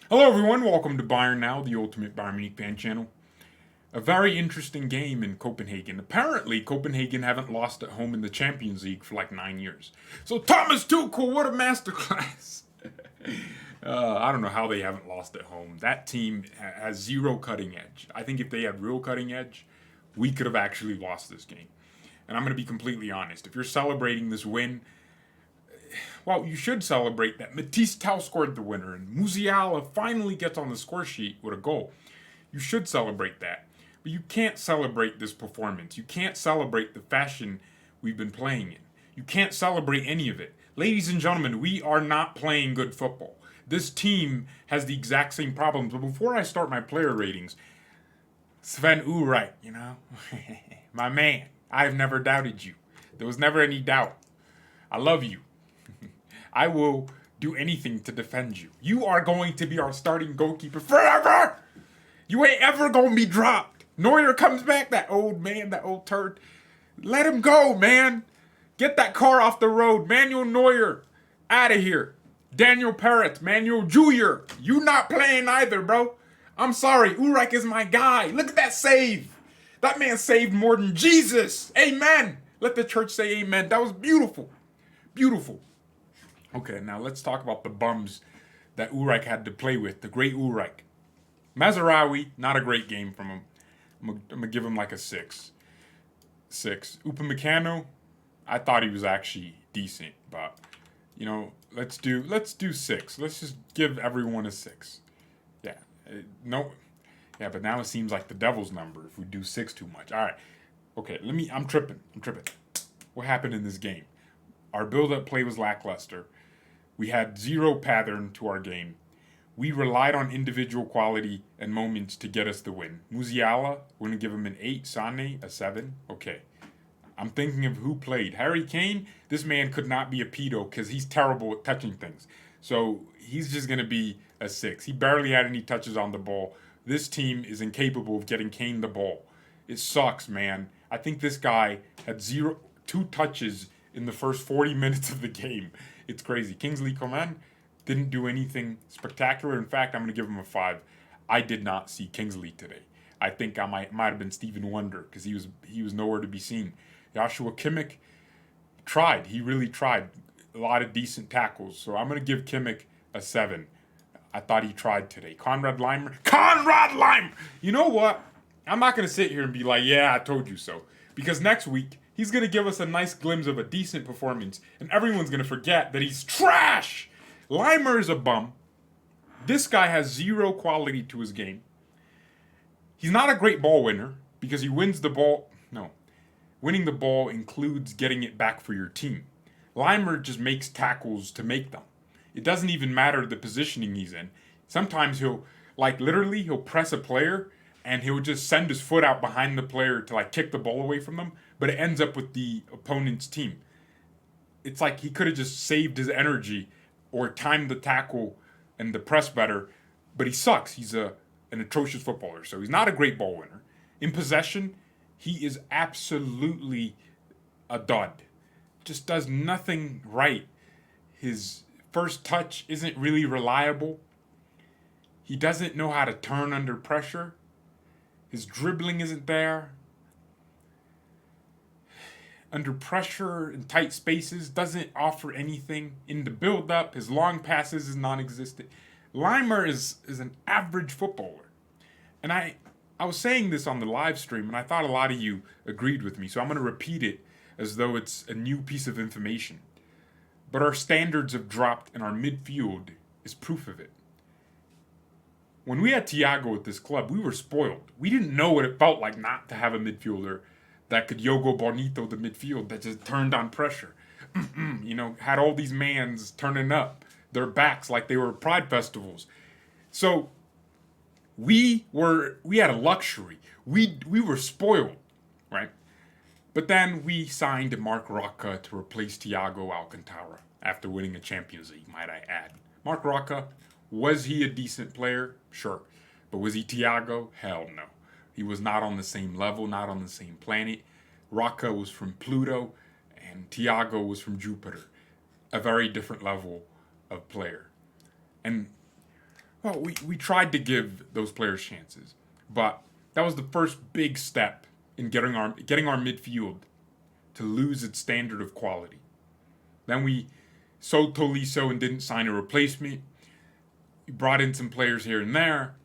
Hello, everyone. Welcome to BayernNow, the ultimate Bayern Munich fan channel. A very interesting game in Copenhagen. Apparently, Copenhagen haven't lost at home in the Champions League for like 9 years. So Thomas Tuchel, what a masterclass! I don't know how they haven't lost at home. That team has zero cutting edge. I think if they had real cutting edge, we could have actually lost this game. And I'm going to be completely honest. If you're celebrating this win, well, you should celebrate that Mathys Tel scored the winner and Musiala finally gets on the score sheet with a goal. You should celebrate that. But you can't celebrate this performance. You can't celebrate the fashion we've been playing in. You can't celebrate any of it. Ladies and gentlemen, we are not playing good football. This team has the exact same problems. But before I start my player ratings, Sven Ulreich, my man, I've never doubted you. There was never any doubt. I love you. I will do anything to defend you. You are going to be our starting goalkeeper forever. You ain't ever going to be dropped. Neuer comes back, that old man, that old turd. Let him go, man. Get that car off the road. Manuel Neuer, out of here. Daniel Peretz, Manuel Jr., you not playing either, bro. I'm sorry, Ulreich is my guy. Look at that save. That man saved more than Jesus. Amen. Let the church say amen. That was beautiful. Beautiful. Okay, now let's talk about the bums that Ulreich had to play with. The great Ulreich. Mazraoui, not a great game from him. I'm going to give him like a 6. 6. Upamecano, I thought he was actually decent, but, let's do 6. Let's just give everyone a 6. Yeah. No. Yeah, but now it seems like the devil's number if we do 6 too much. All right. Okay, I'm tripping. What happened in this game? Our build-up play was lackluster. We had zero pattern to our game. We relied on individual quality and moments to get us the win. Musiala, we're going to give him an 8. Sane, a 7. Okay. I'm thinking of who played. Harry Kane, this man could not be a pedo because he's terrible at touching things. So he's just going to be a 6. He barely had any touches on the ball. This team is incapable of getting Kane the ball. It sucks, man. I think this guy had 2 touches in the first 40 minutes of the game. It's crazy. Kingsley Coman didn't do anything spectacular. In fact, I'm going to give him a 5. I did not see Kingsley today. I think I might have been Stephen Wonder because he was nowhere to be seen. Joshua Kimmich tried. He really tried. A lot of decent tackles. So I'm going to give Kimmich a 7. I thought he tried today. Conrad Leimer. You know what? I'm not going to sit here and be like, yeah, I told you so. Because next week, he's going to give us a nice glimpse of a decent performance, and everyone's going to forget that he's trash. Leimer is a bum. This guy has zero quality to his game. He's not a great ball winner because he wins the ball. No. Winning the ball includes getting it back for your team. Leimer just makes tackles to make them. It doesn't even matter the positioning he's in. Sometimes he'll press a player and he'll just send his foot out behind the player to kick the ball away from them, but it ends up with the opponent's team. It's like he could have just saved his energy or timed the tackle and the press better, but he sucks. He's an atrocious footballer, so he's not a great ball winner. In possession, he is absolutely a dud. Just does nothing right. His first touch isn't really reliable. He doesn't know how to turn under pressure. His dribbling isn't there. Under pressure in tight spaces, doesn't offer anything. In the build-up, his long passes is non-existent. Leimer is an average footballer. And I was saying this on the live stream, and I thought a lot of you agreed with me, so I'm going to repeat it as though it's a new piece of information. But our standards have dropped, and our midfield is proof of it. When we had Thiago at this club, we were spoiled. We didn't know what it felt like not to have a midfielder that could Yogo Bonito the midfield, that just turned on pressure. Had all these mans turning up their backs like they were pride festivals. So we had a luxury. We were spoiled, right? But then we signed Marc Roca to replace Thiago Alcantara after winning a Champions League, might I add. Marc Roca, was he a decent player? Sure. But was he Thiago? Hell no. He was not on the same level, not on the same planet. Roca was from Pluto, and Thiago was from Jupiter. A very different level of player. And Well, we tried to give those players chances, but that was the first big step in getting our midfield to lose its standard of quality. Then we sold Tolisso and didn't sign a replacement. We brought in some players here and there,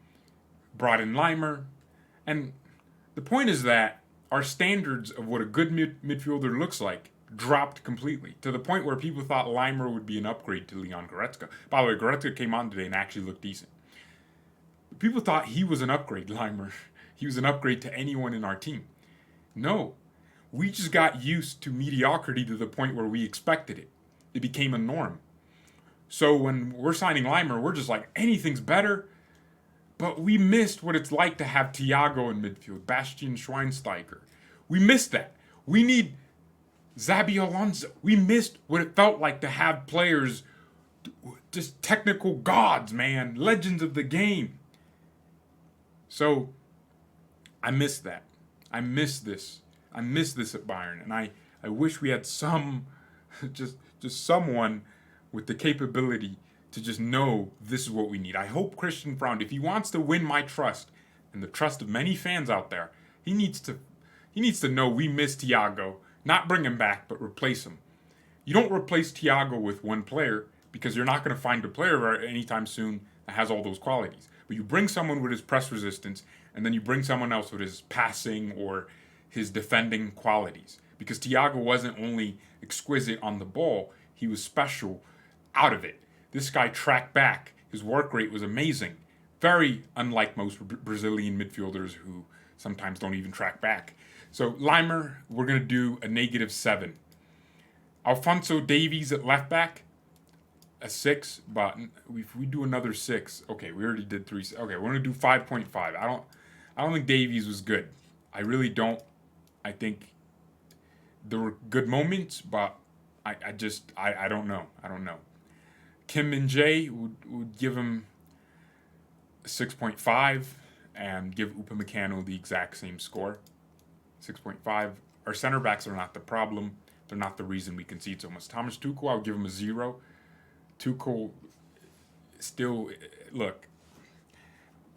brought in Limer, and the point is that our standards of what a good midfielder looks like dropped completely to the point where people thought Limer would be an upgrade to Leon Goretzka. By the way, Goretzka came on today and actually looked decent. People thought he was an upgrade, Limer. He was an upgrade to anyone in our team. No, we just got used to mediocrity to the point where we expected it. It became a norm. So when we're signing Limer, we're just like, anything's better. But we missed what it's like to have Thiago in midfield, Bastian Schweinsteiger. We missed that. We need Xabi Alonso. We missed what it felt like to have players, just technical gods, man, legends of the game. So I miss that. I miss this. I miss this at Bayern, and I wish we had some, just someone with the capability to just know this is what we need. I hope Christian Freund, if he wants to win my trust and the trust of many fans out there, he needs to know we miss Thiago, not bring him back, but replace him. You don't replace Thiago with one player because you're not going to find a player anytime soon that has all those qualities. But you bring someone with his press resistance, and then you bring someone else with his passing or his defending qualities. Because Thiago wasn't only exquisite on the ball, he was special out of it. This guy tracked back. His work rate was amazing. Very unlike most Brazilian midfielders who sometimes don't even track back. So Limer, we're going to do a -7. Alphonso Davies at left back, a 6. But if we do another 6, okay, we already did 3. Okay, we're going to do 5.5. I don't think Davies was good. I really don't. I think there were good moments, but I don't know. I don't know. Kim Min-jae would give him 6.5 and give Upamecano the exact same score, 6.5. Our center backs are not the problem. They're not the reason we concede so much. Thomas Tuchel, I'll give him a 0. Tuchel still, look,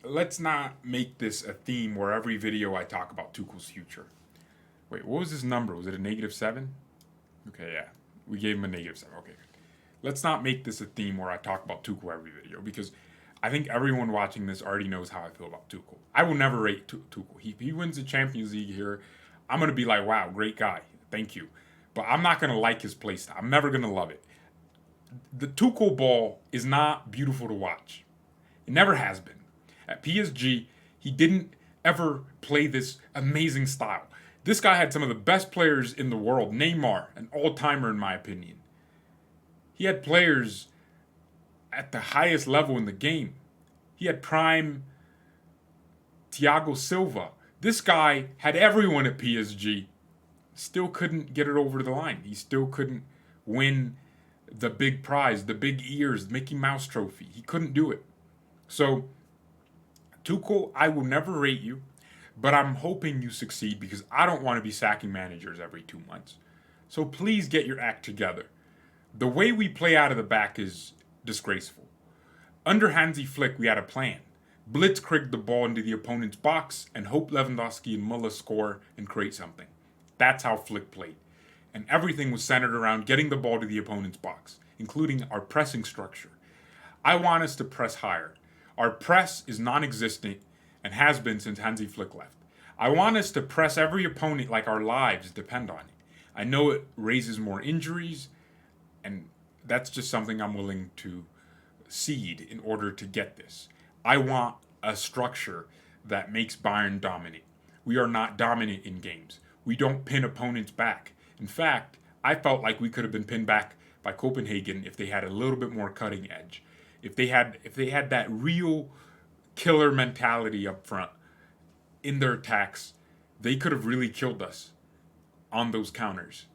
let's not make this a theme where every video I talk about Tuchel's future. Wait, what was his number? Was it a -7? Okay, yeah. We gave him a -7. Okay, good. Let's not make this a theme where I talk about Tuchel every video, because I think everyone watching this already knows how I feel about Tuchel. I will never rate Tuchel. If he wins the Champions League here, I'm going to be like, wow, great guy. Thank you. But I'm not going to like his play style. I'm never going to love it. The Tuchel ball is not beautiful to watch. It never has been. At PSG, he didn't ever play this amazing style. This guy had some of the best players in the world. Neymar, an all-timer in my opinion. He had players at the highest level in the game. He had prime Thiago Silva. This guy had everyone at PSG. Still couldn't get it over the line. He still couldn't win the big prize, the big ears, Mickey Mouse trophy. He couldn't do it. So, Tuchel, I will never rate you, but I'm hoping you succeed because I don't want to be sacking managers every 2 months. So please get your act together. The way we play out of the back is disgraceful. Under Hansi Flick, we had a plan. Blitzkrieg the ball into the opponent's box and hope Lewandowski and Müller score and create something. That's how Flick played. And everything was centered around getting the ball to the opponent's box, including our pressing structure. I want us to press higher. Our press is non-existent and has been since Hansi Flick left. I want us to press every opponent like our lives depend on it. I know it raises more injuries, and that's just something I'm willing to cede in order to get this. I want a structure that makes Bayern dominant. We are not dominant in games. We don't pin opponents back. In fact, I felt like we could have been pinned back by Copenhagen if they had a little bit more cutting edge. If they had that real killer mentality up front in their attacks, they could have really killed us on those counters.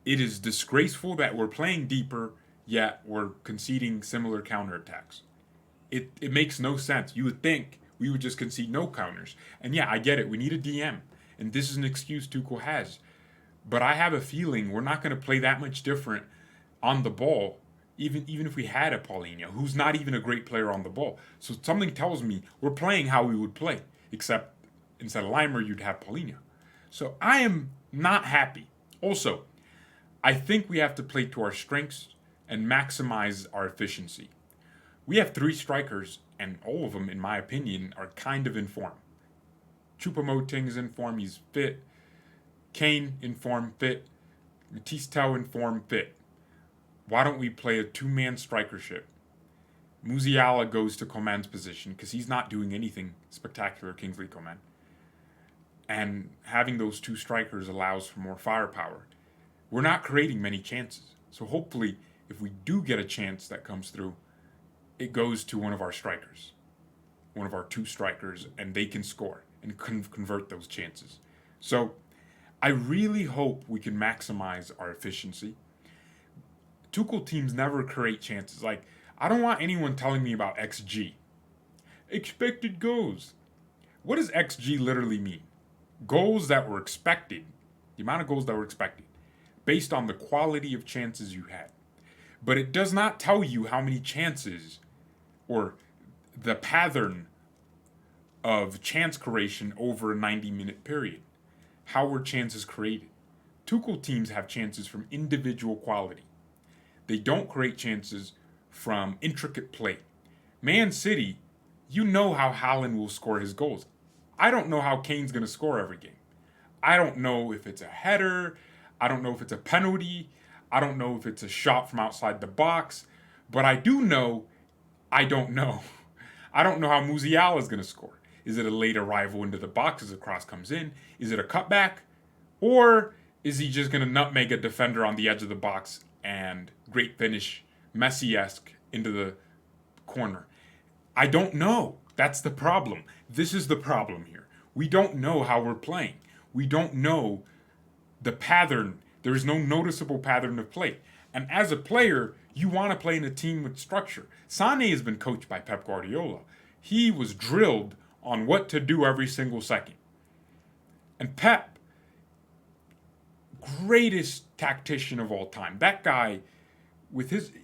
It is disgraceful that we're playing deeper, yet we're conceding similar counterattacks. It makes no sense. You would think we would just concede no counters. And yeah, I get it. We need a DM. And this is an excuse Tuchel has. But I have a feeling we're not going to play that much different on the ball, even if we had a Paulinho, who's not even a great player on the ball. So something tells me we're playing how we would play, except instead of Limer, you'd have Paulinho. So I am not happy. Also, I think we have to play to our strengths and maximize our efficiency. We have 3 strikers, and all of them, in my opinion, are kind of in form. Choupo-Moting's in form, he's fit. Kane in form, fit. Mathys Tel in form, fit. Why don't we play a 2-man strikership? Musiala goes to Coman's position because he's not doing anything spectacular, Kingsley Coman. And having those 2 strikers allows for more firepower. We're not creating many chances. So hopefully, if we do get a chance that comes through, it goes to one of our strikers, one of our 2 strikers, and they can score and convert those chances. So I really hope we can maximize our efficiency. Tuchel teams never create chances. Like, I don't want anyone telling me about XG. Expected goals. What does XG literally mean? Goals that were expected, the amount of goals that were expected, based on the quality of chances you had. But it does not tell you how many chances or the pattern of chance creation over a 90-minute period. How were chances created? Tuchel teams have chances from individual quality. They don't create chances from intricate play. Man City, you know how Haaland will score his goals. I don't know how Kane's going to score every game. I don't know if it's a header. I don't know if it's a penalty. I don't know if it's a shot from outside the box. But I do know, I don't know. I don't know how Musiala is going to score. Is it a late arrival into the box as the cross comes in? Is it a cutback? Or is he just going to nutmeg a defender on the edge of the box and great finish, Messi-esque, into the corner? I don't know. That's the problem. This is the problem here. We don't know how we're playing. We don't know the pattern. There is no noticeable pattern of play. And as a player, you want to play in a team with structure. Sané has been coached by Pep Guardiola. He was drilled on what to do every single second. And Pep, greatest tactician of all time. That guy,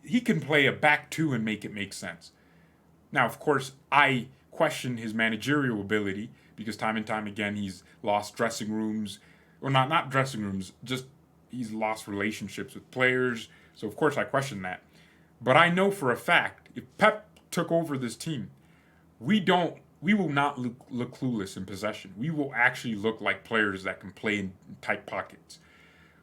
he can play a back 2 and make it make sense. Now, of course, I question his managerial ability because time and time again he's lost dressing rooms, or not dressing rooms, just he's lost relationships with players. So of course I question that. But I know for a fact, if Pep took over this team, we will not look clueless in possession. We will actually look like players that can play in tight pockets.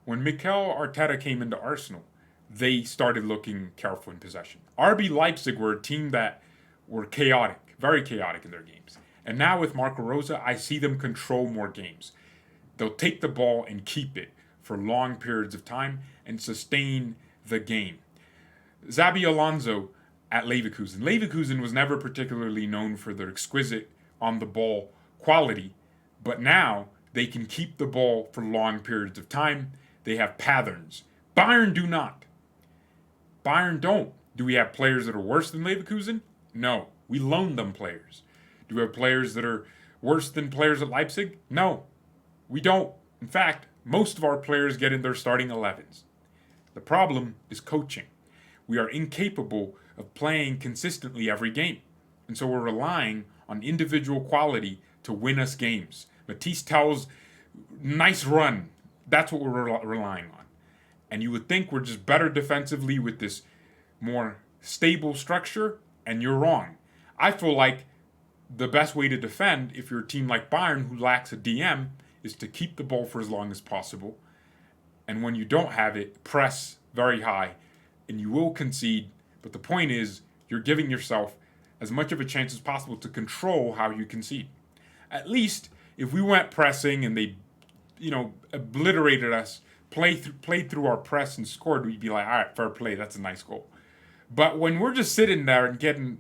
When Mikel Arteta came into Arsenal, they started looking careful in possession. RB Leipzig were a team that were chaotic, very chaotic in their games. And now with Marco Rosa, I see them control more games. They'll take the ball and keep it for long periods of time and sustain the game. Xabi Alonso at Leverkusen. Leverkusen was never particularly known for their exquisite on-the-ball quality, but now they can keep the ball for long periods of time. They have patterns. Bayern do not. Bayern don't. Do we have players that are worse than Leverkusen? No. We loan them players. Do we have players that are worse than players at Leipzig? No. We don't. In fact, most of our players get in their starting 11s. The problem is coaching. We are incapable of playing consistently every game. And so we're relying on individual quality to win us games. Mathys Tel's nice run, that's what we're relying on. And you would think we're just better defensively with this more stable structure, and you're wrong. I feel like the best way to defend, if you're a team like Bayern who lacks a DM, is to keep the ball for as long as possible. And when you don't have it, press very high, and you will concede. But the point is, you're giving yourself as much of a chance as possible to control how you concede. At least, if we went pressing and they, obliterated us, played through our press and scored, we'd be like, all right, fair play, that's a nice goal. But when we're just sitting there and getting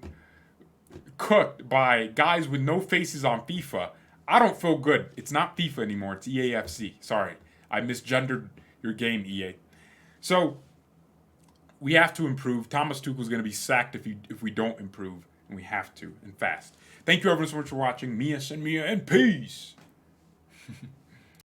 cooked by guys with no faces on FIFA, I don't feel good. It's not FIFA anymore. It's EAFC. Sorry. I misgendered your game, EA. So we have to improve. Thomas Tuchel's going to be sacked if we don't improve, and we have to, and fast. Thank you everyone so much for watching. Mia, and peace.